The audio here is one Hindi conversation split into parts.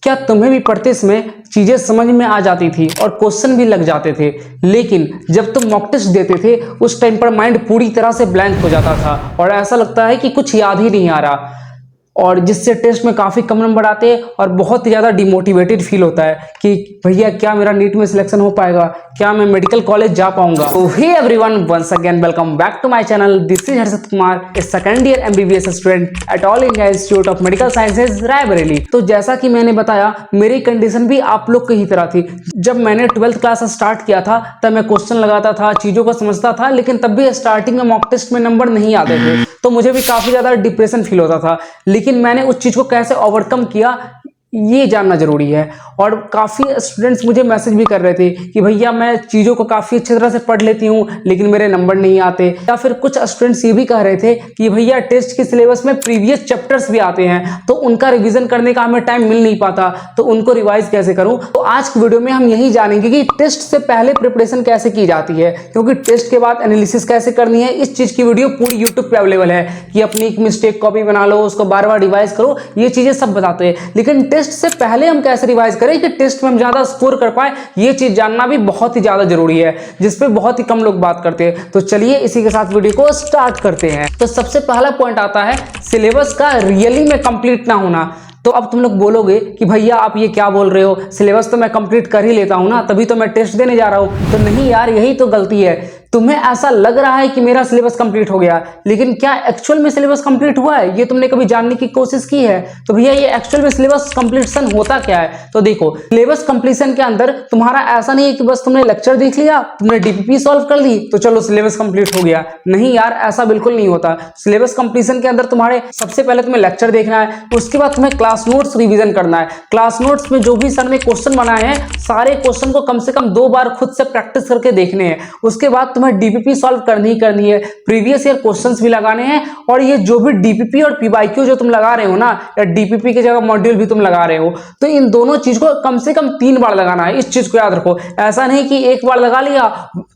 क्या तुम्हें भी पढ़ते समय चीजें समझ में आ जाती थी और क्वेश्चन भी लग जाते थे, लेकिन जब तुम मॉक टेस्ट देते थे उस टाइम पर माइंड पूरी तरह से ब्लैंक हो जाता था और ऐसा लगता है कि कुछ याद ही नहीं आ रहा, और जिससे टेस्ट में काफी कम नंबर आते हैं और बहुत ही ज्यादा डिमोटिवेटेड फील होता है कि भैया क्या मेरा नीट में सिलेक्शन हो पाएगा, क्या मैं मेडिकल कॉलेज जा पाऊंगा। तो hey everyone, once again welcome back to my channel. This is Harshad Kumar, a second year MBBS student at All India Institute of Medical Sciences Raebareli. तो जैसा कि मैंने बताया, मेरी कंडीशन भी आप लोग की ही तरह थी। जब मैंने 12th क्लास स्टार्ट किया था तब मैं क्वेश्चन लगाता था, चीजों को समझता था, लेकिन तब भी स्टार्टिंग में मॉक टेस्ट में नंबर नहीं आते थे, तो मुझे भी काफी ज्यादा डिप्रेशन फील होता था। लेकिन मैंने उस चीज को कैसे ओवरकम किया ये जानना जरूरी है। और काफी स्टूडेंट्स मुझे मैसेज भी कर रहे थे कि भैया मैं चीजों को काफी अच्छी तरह से पढ़ लेती हूँ लेकिन मेरे नंबर नहीं आते। या फिर कुछ स्टूडेंट्स ये भी कह रहे थे कि भैया टेस्ट के सिलेबस में प्रीवियस चैप्टर्स भी आते हैं तो उनका रिवीजन करने का हमें टाइम मिल नहीं पाता, तो उनको रिवाइज कैसे करूं। तो आज की वीडियो में हम यही जानेंगे कि टेस्ट से पहले प्रिपरेशन कैसे की जाती है, क्योंकि टेस्ट के बाद एनालिसिस कैसे करनी है। इस चीज की वीडियो पूरी यूट्यूब पे अवेलेबल है कि अपनी एक मिस्टेक कॉपी बना लो, उसको बार बार रिवाइज करो, ये चीजें सब बताते हैं। लेकिन टेस्ट से पहले हम कैसे रिवाइज करें कि टेस्ट में हम ज्यादा स्कोर कर पाए, ये चीज जानना भी बहुत ही ज्यादा जरूरी है, जिसपे बहुत ही कम लोग बात करते हैं। तो चलिए इसी के साथ वीडियो को स्टार्ट करते हैं। तो सबसे पहला पॉइंट आता है सिलेबस का रियली में कंप्लीट ना होना। तो अब तुम लोग बोलोगे कि भैया आप ये क्या बोल रहे हो, सिलेबस तो मैं कंप्लीट कर ही लेता हूं ना, तभी तो मैं टेस्ट देने जा रहा हूं। तो नहीं यार, यही तो गलती है। तुम्हें ऐसा लग रहा है कि मेरा सिलेबस कंप्लीट हो गया, लेकिन क्या एक्चुअल में सिलेबस कंप्लीट हुआ है ये तुमने कभी जानने की कोशिश की है? तो भैया ये एक्चुअल में सिलेबस कंप्लीशन होता क्या है? तो देखो, सिलेबस कंप्लीशन के अंदर तुम्हारा ऐसा नहीं है कि बस तुमने लेक्चर देख लिया, तुमने डीपीपी सॉल्व कर ली तो चलो सिलेबस कंप्लीट हो गया। नहीं यार, ऐसा बिल्कुल नहीं होता। सिलेबस कंप्लीशन के अंदर तुम्हारे सबसे पहले तुम्हें लेक्चर देखना है, उसके बाद तुम्हें क्लास नोट्स रिवीजन करना है। क्लास नोट्स में जो भी सर ने क्वेश्चन बनाए हैं सारे क्वेश्चन को कम से कम 2 बार खुद से प्रैक्टिस करके देखने हैं। उसके बाद तुम्हें डीपीपी सॉल्व करनी है, प्रीवियस ईयर क्वेश्चंस भी लगाने हैं, और ये जो भी डीपीपी और पीवाईक्यू जो तुम लगा रहे हो ना, या डीपीपी की जगह मॉड्यूल भी तुम लगा रहे हो, तो इन दोनों चीज को कम से कम 3 बार लगाना है। इस चीज को याद रखो। ऐसा नहीं कि एक बार लगा लिया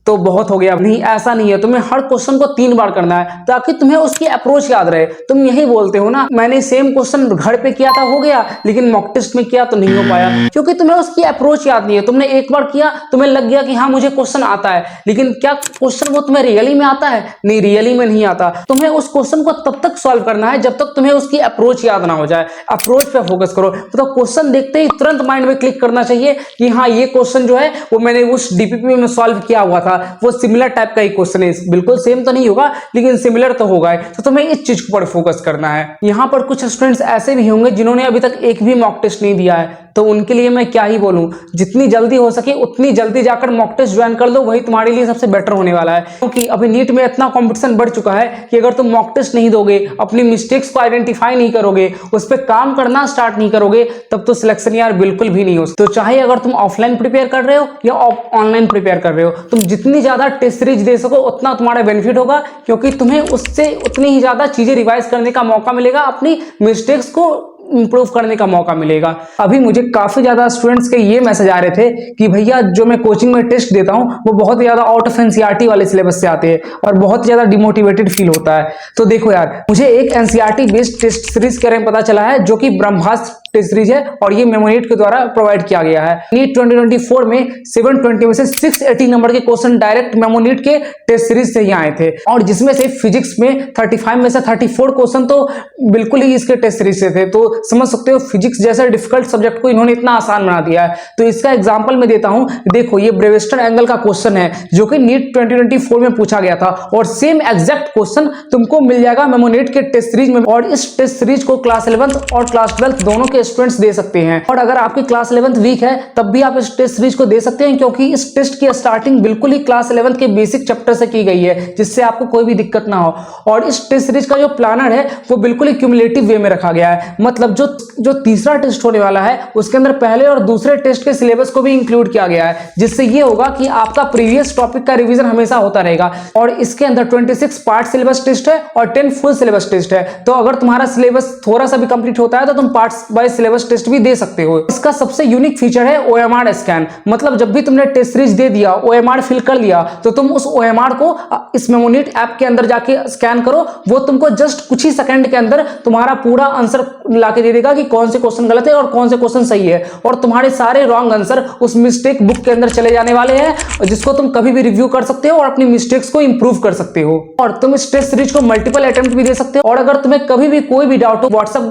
तो बहुत हो गया, नहीं ऐसा नहीं है। तुम्हें हर क्वेश्चन को 3 बार करना है ताकि तुम्हें उसकी अप्रोच याद रहे। तुम यही बोलते हो ना, मैंने सेम क्वेश्चन घर पे किया था हो गया, लेकिन मॉक टेस्ट में किया तो नहीं हो पाया, क्योंकि तुम्हें उसकी अप्रोच याद नहीं है। तुमने एक बार किया, तुम्हें लग गया कि हाँ मुझे क्वेश्चन आता है, लेकिन क्या क्वेश्चन वो तुम्हें रियली में आता है? नहीं, रियली में नहीं आता। तुम्हें उस क्वेश्चन को तब तक सॉल्व करना है जब तक तुम्हें उसकी अप्रोच याद ना हो जाए। अप्रोच पे फोकस करो। तो क्वेश्चन देखते ही तुरंत माइंड में क्लिक करना चाहिए कि हाँ ये क्वेश्चन जो है वो मैंने उस डीपीपी में सॉल्व किया हुआ था, वो सिमिलर टाइप का ही क्वेश्चन है। बिल्कुल सेम तो नहीं होगा लेकिन सिमिलर तो होगा। तो तुम्हें इस चीज पर फोकस करना है। यहाँ पर कुछ स्टूडेंट्स ऐसे भी होंगे जिन्होंने अभी तक एक भी मॉक टेस्ट नहीं दिया है, तो उनके लिए मैं क्या ही बोलूं। जितनी जल्दी हो सके उतनी जल्दी जाकर मॉक टेस्ट ज्वाइन कर लो, वही तुम्हारे लिए सबसे बेटर होने वाला है। क्योंकि अभी नीट में इतना कंपटीशन बढ़ चुका है कि अगर तुम मॉक टेस्ट नहीं दोगे, अपनी मिस्टेक्स को आइडेंटिफाई नहीं करोगे, उस पर काम करना स्टार्ट नहीं करोगे, तब तो सिलेक्शन यार बिल्कुल भी नहीं हो। तो चाहे अगर तुम ऑफलाइन प्रिपेयर कर रहे हो या ऑनलाइन प्रिपेयर कर रहे हो, तुम जितनी ज्यादा टेस्ट सीरीज दे सको उतना तुम्हारा बेनिफिट होगा, क्योंकि तुम्हें उससे उतनी ही ज्यादा चीजें रिवाइज करने का मौका मिलेगा, अपनी मिस्टेक्स को इंप्रूव करने का मौका मिलेगा। अभी मुझे काफी ज्यादा स्टूडेंट्स के ये मैसेज आ रहे थे कि भैया जो मैं कोचिंग में टेस्ट देता हूं वो बहुत ज्यादा आउट ऑफ एनसीईआरटी वाले सिलेबस से आते हैं और बहुत ज्यादा डिमोटिवेटेड फील होता है। तो देखो यार, मुझे एक एनसीईआरटी बेस्ड टेस्ट सीरीज के बारे में पता चला है जो कि ब्रह्मास्त्र टेस्ट सीरीज है, और ये मेमोनीट के द्वारा प्रोवाइड किया गया है। नीट 2024 में 720 में से 680 नंबर के क्वेश्चन डायरेक्ट मेमोनीट के टेस्ट सीरीज से ही आए थे, और जिसमें से फिजिक्स में 35 में से 34 क्वेश्चन तो बिल्कुल ही इसके टेस्ट सीरीज से थे। तो समझ सकते हो फिजिक्स जैसे डिफिकल्ट सब्जेक्ट को इन्होंने इतना आसान बना दिया है। तो इसका एग्जांपल मैं देता हूं। देखो, ये ब्रेविस्टर एंगल का क्वेश्चन है जो कि नीट 2024 में पूछा गया था, और सेम एग्जैक्ट क्वेश्चन तुमको मिल जाएगा मेमोनीट के टेस्ट सीरीज में। और इस टेस्ट सीरीज को क्लास 11th और क्लास 12th दोनों के स्टूडेंट्स दे सकते हैं। और अगर आपकी क्लास 11th वीक है तब भी आप इस टेस्ट सीरीज को दे सकते हैं, क्योंकि इस टेस्ट की स्टार्टिंग बिल्कुल ही क्लास 11th के बेसिक चैप्टर से की गई है, जिससे आपको कोई भी दिक्कत ना हो। और इस टेस्ट सीरीज का जो प्लानर है वो बिल्कुल ही क्यूमुलेटिव वे में रखा गया है। मतलब जो तीसरा टेस्ट होने वाला है उसके अंदर पहले और दूसरे टेस्ट के सिलेबस को भी इंक्लूड किया गया है, जिससे ये होगा कि आपका प्रीवियस टॉपिक का रिवीजन हमेशा होता रहेगा। और इसके अंदर 26 पार्ट सिलेबस टेस्ट है और 10 फुल सिलेबस टेस्ट है। तो अगर तुम्हारा सिलेबस थोड़ा सा भी कंप्लीट होता है तो तुम पार्ट्स वाइज सिलेबस टेस्ट भी दे सकते हो। इसका सबसे यूनिक फीचर है ओएमआर स्कैन। मतलब जब भी तुमने टेस्ट सीरीज दे दिया, ओएमआर फिल कर लिया, तो तुम उस ओएमआर को इस मेमोनीट ऐप के अंदर जाके स्कैन करो, वो तुमको जस्ट कुछ ही सेकंड के अंदर तुम्हारा पूरा आंसर ला के दे देगा कि कौन से क्वेश्चन गलत है और कौन से क्वेश्चन सही है, और तुम्हारे सारे रॉन्ग आंसर उस मिस्टेक बुक के अंदर चले जाने वाले हैं, जिसको तुम कभी भी रिव्यू कर सकते हो और अपनी मिस्टेक्स को इंप्रूव कर सकते हो। और तुम इस टेस्ट सीरीज को मल्टीपल अटेम्प्ट भी दे सकते हो, और अगर तुम्हें कभी भी कोई भी डाउट हो, व्हाट्सएप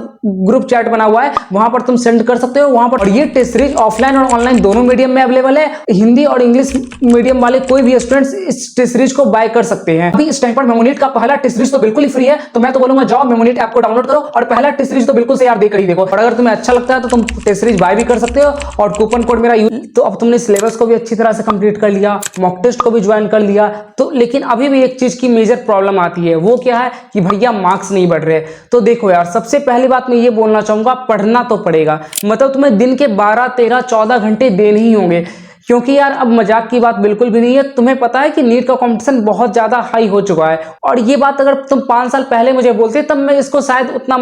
ग्रुप चैट बना हुआ है, वहां पर तुम सेंड कर सकते हो वहां पर। और ये टेस्ट सीरीज ऑफलाइन और ऑनलाइन दोनों मीडियम में अवेलेबल है। हिंदी और इंग्लिश मीडियम वाले कोई भी स्टूडेंट्स इस टेस्ट सीरीज को बाय कर सकते हैं। अभी इस टाइम पर मेमोनीट का पहला टेस्ट सीरीज तो बिल्कुल ही फ्री है, तो मैं तो बोलूंगा जाओ मेमोनीट ऐप को डाउनलोड करो और पहला टेस्ट सीरीज तो बिल्कुल से यार देकर ही देखो। और अगर तुम्हें अच्छा लगता है तो तुम टेस्ट सीरीज बाय भी कर सकते हो और कूपन कोड मेरा यूज। तो अब तुमने सिलेबस को भी अच्छी तरह से कंप्लीट कर लिया, मॉक टेस्ट को भी ज्वाइन कर लिया, तो लेकिन अभी भी एक चीज की मेजर प्रॉब्लम आती है, वो क्या है कि भैया मार्क्स नहीं बढ़ रहे। तो देखो यार, सबसे पहली बात मैं ये बोलना चाहूंगा, पढ़ना तो पड़ेगा। मतलब तुम्हें दिन के 12, 13, 14 घंटे देने ही होंगे, क्योंकि यार अब मजाक की बात बिल्कुल भी नहीं है। तुम्हें पता है कि नीट का कंपटीशन बहुत ज्यादा हाई हो चुका है, और ये बात अगर तुम 5 साल पहले मुझे बोलते तब मैं इसको शायद उतना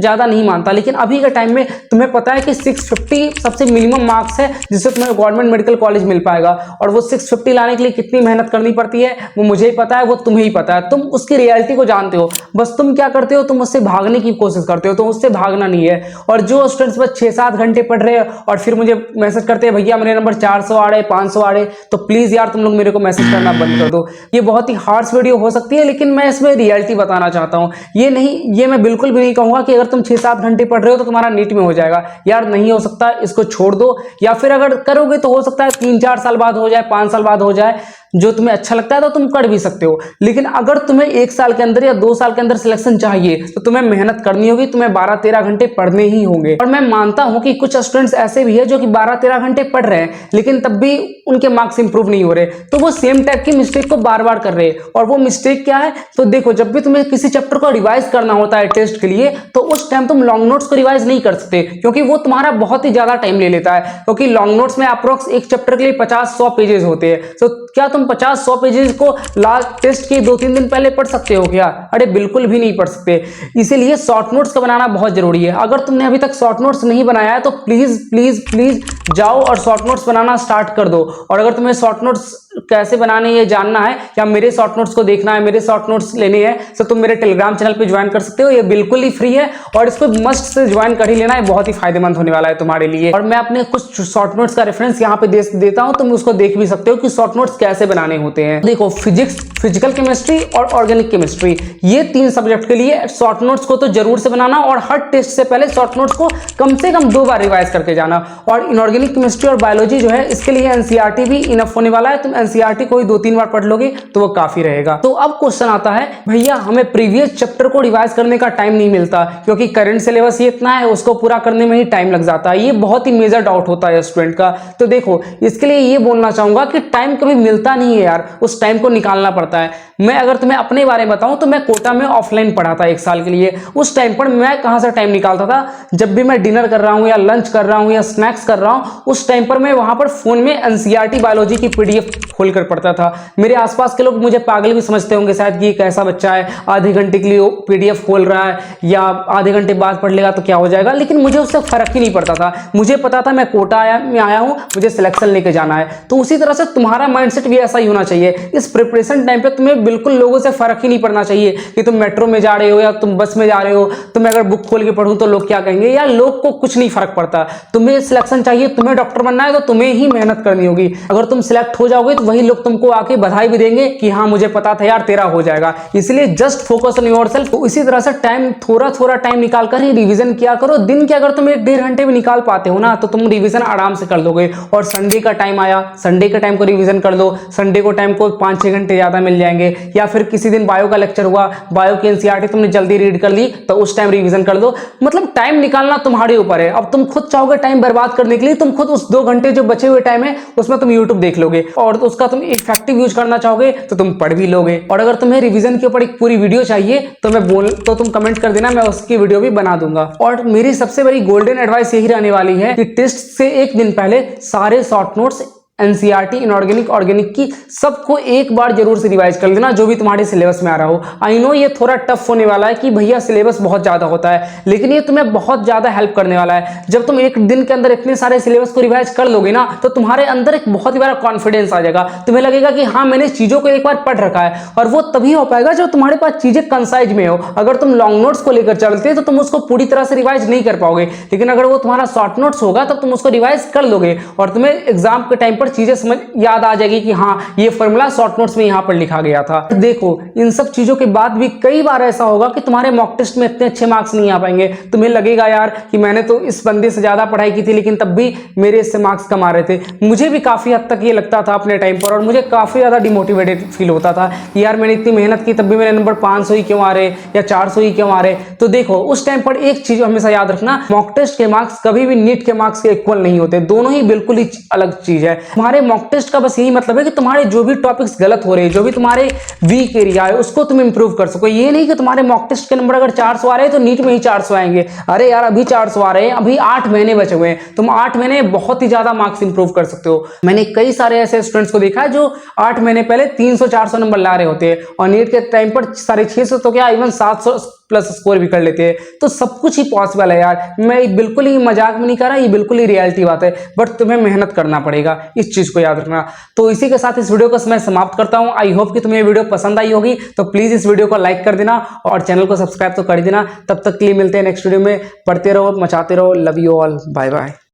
ज्यादा नहीं मानता, लेकिन अभी के टाइम में तुम्हें पता है कि 650 सबसे मिनिमम मार्क्स है जिससे तुम्हें गवर्नमेंट मेडिकल कॉलेज मिल पाएगा। और वो 650 लाने के लिए कितनी मेहनत करनी पड़ती है वो मुझे ही पता है, वो तुम्हें ही पता है, तुम उसकी रियलिटी को जानते हो। बस तुम क्या करते हो, तुम उससे भागने की कोशिश करते हो, तो उससे भागना नहीं है। और जो स्टूडेंट्स बस 6-7 घंटे पढ़ रहे हैं और फिर मुझे मैसेज करते हैं भैया मेरे नंबर 400 आ रहे, 500 आ रहे, तो प्लीज यार तुम लोग मेरे को मैसेज करना बंद कर दो। ये बहुत ही हार्श वीडियो हो सकती है, लेकिन मैं इसमें रियलिटी बताना चाहता हूँ। ये मैं बिल्कुल भी नहीं कहूंगा कि अगर तुम 6-7 घंटे पढ़ रहे हो तो तुम्हारा नीट में हो जाएगा। यार नहीं हो सकता, इसको छोड़ दो, या फिर अगर करोगे तो हो सकता है 3-4 साल बाद हो जाए, 5 साल बाद हो जाए, जो तुम्हें अच्छा लगता है तो तुम कर भी सकते हो। लेकिन अगर तुम्हें 1 साल के अंदर या 2 साल के अंदर सिलेक्शन चाहिए तो तुम्हें मेहनत करनी होगी, तुम्हें 12-13 घंटे पढ़ने ही होंगे। और मैं मानता हूं कि कुछ स्टूडेंट्स ऐसे भी है जो कि 12-13 घंटे पढ़ रहे हैं लेकिन तब भी उनके मार्क्स इंप्रूव नहीं हो रहे, तो वो सेम टाइप की मिस्टेक को बार बार कर रहे हैं। और वो मिस्टेक क्या है, तो देखो, जब भी तुम्हें किसी चैप्टर को रिवाइज करना होता है टेस्ट के लिए, तो उस टाइम तुम लॉन्ग नोट्स को रिवाइज नहीं कर सकते, क्योंकि वो तुम्हारा बहुत ही ज्यादा टाइम ले लेता है। क्योंकि लॉन्ग नोट्स में अप्रोक्स एक चैप्टर के लिए 50-100 पेजेस होते हैं। तो क्या तुम 50-100 पेजेस को लास्ट टेस्ट के 2-3 दिन पहले पढ़ सकते हो क्या? अरे बिल्कुल भी नहीं पढ़ सकते। इसीलिए शॉर्ट नोट्स का बनाना बहुत जरूरी है। अगर तुमने अभी तक शॉर्ट नोट्स नहीं बनाया है तो प्लीज प्लीज प्लीज जाओ और शॉर्ट नोट्स बनाना स्टार्ट कर दो। और अगर तुम्हें शॉर्ट नोट्स कैसे बनाने ये जानना है या मेरे शॉर्ट नोट्स को देखना है, मेरे शॉर्ट नोट्स लेने हैं, तो तुम मेरे टेलीग्राम चैनल पे ज्वाइन कर सकते हो। ये बिल्कुल ही फ्री है और इसको मस्ट से ज्वाइन कर ही लेना है, बहुत ही फायदेमंद होने वाला है तुम्हारे लिए। और मैं अपने कुछ शॉर्ट नोट्स का रेफरेंस यहाँ पे देता हूँ, तुम उसको देख भी सकते हो कि शॉर्ट नोट्स कैसे बनाने होते हैं। देखो, फिजिक्स, फिजिकल केमिस्ट्री और ऑर्गेनिक केमिस्ट्री, ये 3 सब्जेक्ट के लिए शॉर्ट नोट्स को तो जरूर से बनाना, और हर टेस्ट से पहले शॉर्ट नोट्स को कम से कम 2 बार रिवाइज करके जाना। और इनऑर्गेनिक केमिस्ट्री और बायोलॉजी जो है, इसके लिए एनसीईआरटी भी इनफ होने वाला है। तुम एनसीईआरटी को ही 2-3 बार पढ़ लोगे तो वो काफी रहेगा। तो अब क्वेश्चन आता है, भैया हमें प्रीवियस चैप्टर को रिवाइज करने का टाइम नहीं मिलता क्योंकि करंट सिलेबस ही इतना है, उसको पूरा करने में ही टाइम लग जाता है। ये बहुत ही मेजर डाउट होता है स्टूडेंट का। तो देखो, इसके लिए ये बोलना चाहूंगा कि टाइम कभी मिलता नहीं है यार, उस टाइम को निकालना पड़ता है। मैं अगर तुम्हें अपने बारे में बताऊं तो मैं कोटा में ऑफलाइन पढ़ा था 1 साल के लिए। उस टाइम पर मैं कहां से टाइम निकालता था, जब भी मैं डिनर कर रहा हूं या लंच कर रहा हूं या स्नैक्स कर रहा हूं, उस टाइम पर मैं वहां पर फोन में एनसीईआरटी बायोलॉजी की पीडीएफ खोलकर पढ़ता था। मेरे आसपास के लोग मुझे पागल भी समझते होंगे शायद कि कैसा बच्चा है, आधे घंटे के लिए पीडीएफ खोल रहा है या आधे घंटे बाद पढ़ लेगा तो क्या हो जाएगा, लेकिन मुझे उससे फर्क ही नहीं पड़ता था। मुझे पता था मैं कोटा में आया हूं, मुझे सिलेक्शन लेके जाना है। तो उसी तरह से तुम्हारा माइंडसेट भी ऐसा ही होना चाहिए। इस प्रिपरेशन टाइम पे तुम्हें बिल्कुल लोगों से फर्क ही नहीं पड़ना चाहिए कि तुम मेट्रो में जा रहे हो या तुम बस में जा रहे हो, तुम्हें अगर बुक खोल के पढ़ूं तो लोग क्या कहेंगे, या लोग को कुछ नहीं फर्क पड़ता। तुम्हें सिलेक्शन चाहिए, तुम्हें डॉक्टर बनना है तो तुम्हें ही मेहनत करनी होगी। अगर तुम सिलेक्ट हो जाओगे तो वही लोग तुमको आके बधाई भी देंगे कि हाँ मुझे पता था यार तेरा हो जाएगा। इसलिए जस्ट फोकस ऑन योरसेल्फ। तो इसी तरह से टाइम, थोड़ा टाइम निकाल कर ही रिवीजन किया करो। दिन के अगर तुम 1-1.5 घंटे भी निकाल पाते हो ना तो तुम रिवीजन आराम से कर लोगे। और संडे का टाइम आया, संडे के टाइम को रिवीजन कर दो। संडे को टाइम को 5-6 घंटे ज्यादा मिल जाएंगे। या फिर किसी दिन बायो का लेक्चर हुआ, बायो की एनसीईआरटी तुमने जल्दी रीड कर ली तो उस टाइम रिवीजन कर दो। मतलब टाइम निकालना तुम्हारे ऊपर है। अब तुम खुद चाहोगे टाइम बर्बाद करने के लिए, तुम खुद उस 2 घंटे जो बचे हुए टाइम है उसमें तुम यूट्यूब देख लोगे, और उसका तुम इफेक्टिव यूज करना चाहोगे तो तुम पढ़ भी लोगे। और अगर तुम्हें रिवीजन के ऊपर एक पूरी वीडियो चाहिए तो तुम कमेंट कर देना, मैं उसकी वीडियो भी बना दूंगा। और मेरी सबसे बड़ी गोल्डन एडवाइस यही रहने वाली है कि टेस्ट से 1 दिन पहले सारे short notes NCERT, inorganic, organic की सबको एक बार जरूर से रिवाइज कर लेना, जो भी तुम्हारे सिलेबस में आ रहा हो। आई नो ये थोड़ा टफ होने वाला है कि भैया सिलेबस बहुत ज्यादा होता है, लेकिन ये तुम्हें बहुत ज्यादा हेल्प करने वाला है। जब तुम एक दिन के अंदर इतने सारे सिलेबस को रिवाइज कर लोगे ना, तो तुम्हारे अंदर एक बहुत ही बड़ा कॉन्फिडेंस आ जाएगा। तुम्हें लगेगा कि हाँ मैंने चीजों को एक बार पढ़ रखा है, और वो तभी हो पाएगा जब तुम्हारे पास चीजें कंसाइज में हो। अगर तुम लॉन्ग नोट्स को लेकर चलते हो तो तुम उसको पूरी तरह से रिवाइज नहीं कर पाओगे, लेकिन अगर वो तुम्हारा शॉर्ट नोट्स होगा तब तुम उसको रिवाइज कर लोगे और तुम्हें एग्जाम के टाइम पर चीजें समझ याद आ जाएगी कि हाँ ये फॉर्मूला शॉर्ट नोट्स में यहां पर लिखा गया था। देखो इन सब चीजों के बाद भी कई बार ऐसा होगा कि तुम्हारे मॉक टेस्ट में इतने अच्छे मार्क्स नहीं आ पाएंगे। तुम्हें लगेगा यार कि मैंने तो इस बंदे से ज्यादा पढ़ाई की थी, लेकिन तब भी मेरे इससे मार्क्स कम आ रहे थे। मुझे भी काफी हद तक ये लगता था अपने टाइम पर, और मुझे काफी ज्यादा डिमोटिवेटेड फील होता था कि यार मैंने इतनी मेहनत की तब भी मेरे नंबर 500 ही क्यों आ रहे या 400 ही क्यों आ रहे। तो देखो उस टाइम पर एक चीज हमेशा याद रखना, मॉक टेस्ट के मार्क्स कभी भी नीट के मार्क्स के इक्वल नहीं होते, दोनों ही बिल्कुल ही अलग चीज है। तुम्हारे मॉक टेस्ट का बस यही मतलब है कि तुम्हारे जो भी टॉपिक्स गलत हो रहे हैं, जो भी तुम्हारे वीक एरिया है, उसको तुम इंप्रूव कर सको। ये नहीं कि तुम्हारे मॉक टेस्ट के नंबर अगर 400 आ रहे हैं तो नीट में ही 400 आएंगे। अरे यार अभी 400 आ रहे हैं, अभी 8 महीने बचे हुए हैं, तुम 8 महीने बहुत ही ज्यादा मार्क्स इंप्रूव कर सकते हो। मैंने कई सारे ऐसे स्टूडेंट्स को देखा है जो 8 महीने पहले 300-400 नंबर ला रहे होते हैं और नीट के टाइम पर 650 तो क्या इवन 700 प्लस स्कोर भी कर लेते हैं। तो सब कुछ ही पॉसिबल है यार, मैं बिल्कुल ही मजाक में नहीं कर रहा, ये बिल्कुल ही रियलिटी बात है, बट तुम्हें मेहनत करना पड़ेगा, इस चीज को याद रखना। तो इसी के साथ इस वीडियो को मैं समाप्त करता हूं। आई होप कि तुम्हें ये वीडियो पसंद आई होगी, तो प्लीज इस वीडियो को लाइक कर देना और चैनल को सब्सक्राइब तो कर देना। तब तक के लिए मिलते हैं नेक्स्ट वीडियो में। पढ़ते रहो, मचाते रहो। Love you all, bye bye.